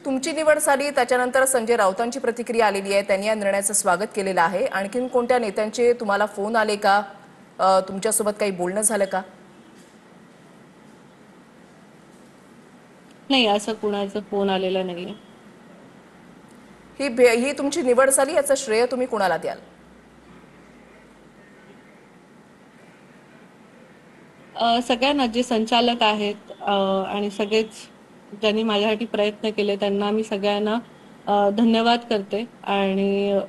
तुमची निवड झाली त्याच्यानंतर संजय राऊतांची प्रतिक्रिया आलेली आहे। त्यांनी या निर्णयाचं स्वागत केलेलं आहे। आणखीन कोणत्या नेत्यांचे तुम्हाला फोन आले का? तुमच्यासोबत काही बोलणं झालं का? नाही, असं कुणाचा फोन आलेला नाहीये. ही तुमची निवड झाली याचं श्रेय तुम्ही कुणाला द्याल? सगळ्यांना जे संचालक आहेत आणि सगळेच ज्यांनी माझ्यासाठी प्रयत्न केले त्यांना मी सगळ्यांना धन्यवाद करते आणि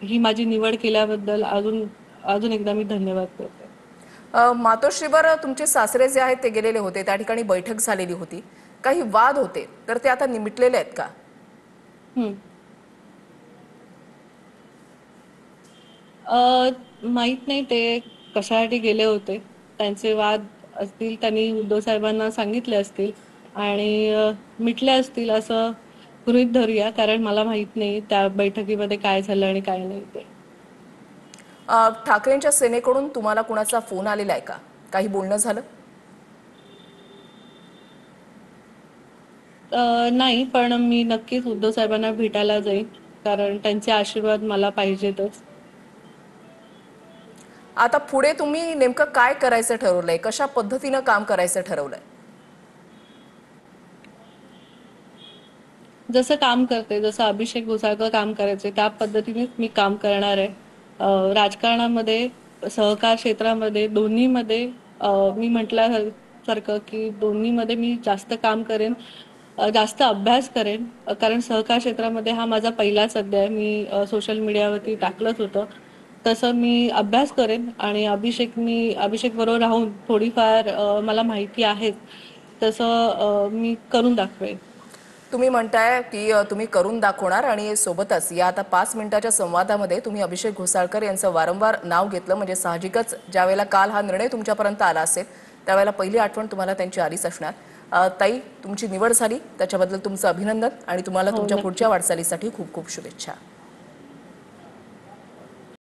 ही माझी निवड केल्याबद्दल अजून अजून एकदा मी धन्यवाद करते. मातोश्रीवर तुमचे सासरे जे आहेत ते गेलेले होते, त्या ठिकाणी बैठक झालेली होती, काही वाद होते, तर ते आता निमिटलेले आहेत का? हम्म. माहित नाही ते कशासाठी गेले होते. त्यांचे वाद असतील, त्यांनी उद्धव साहेबांना सांगितले असतील आणि मिटले असतील असं गृहीत धरूया, कारण मला माहित नाही त्या बैठकीमध्ये काय झालं आणि काय नाही ते. ठाकरेंच्या सेनेकडून तुम्हाला कुणाचा फोन आलेला आहे का? काही बोलणं झालं? नाही, पण मी नक्कीच उद्धव साहेबांना भेटायला जाईन, कारण त्यांचे आशीर्वाद मला पाहिजेतच. आता पुढे तुम्ही नेमकं काय करायचं ठरवलंय? कशा पद्धतीनं काम करायचं ठरवलंय? जसं काम करते, जसं अभिषेक घोसाळकर काम करायचे त्या पद्धतीनेच मी काम करणार आहे. राजकारणामध्ये, सहकार क्षेत्रामध्ये, दोन्हीमध्ये मी म्हटल्यासारखं की दोन्हीमध्ये मी जास्त काम करेन, जास्त अभ्यास करेन, कारण सहकार क्षेत्रामध्ये हा माझा पहिलाच अध्याय आहे. मी सोशल मीडियावरती टाकलंच होतं. तसं मी अभ्यास करेन आणि अभिषेक बरोबर राहून थोडीफार मला माहिती आहे तसं मी करून दाखवेन. तुम्ही म्हणताय की तुम्ही करून दाखवणार आणि सोबतच या आता 5 मिनिटाच्या संवादामध्ये तुम्ही अभिषेक घोसाळकर यांचं वारंवार नाव घेतलं, म्हणजे साहजिकच ज्यावेळेला काल हा निर्णय तुमच्यापर्यंत आला असेल त्यावेळेला पहिली आठवण तुम्हाला त्यांची आलीच असणार। ताई, तुमची निवड झाली त्याच्याबद्दल तुमचं अभिनंदन आणि तुम्हाला हो, तुमच्या पुढच्या नक्कीच. वाटचालीसाठी खूप खूप शुभेच्छा।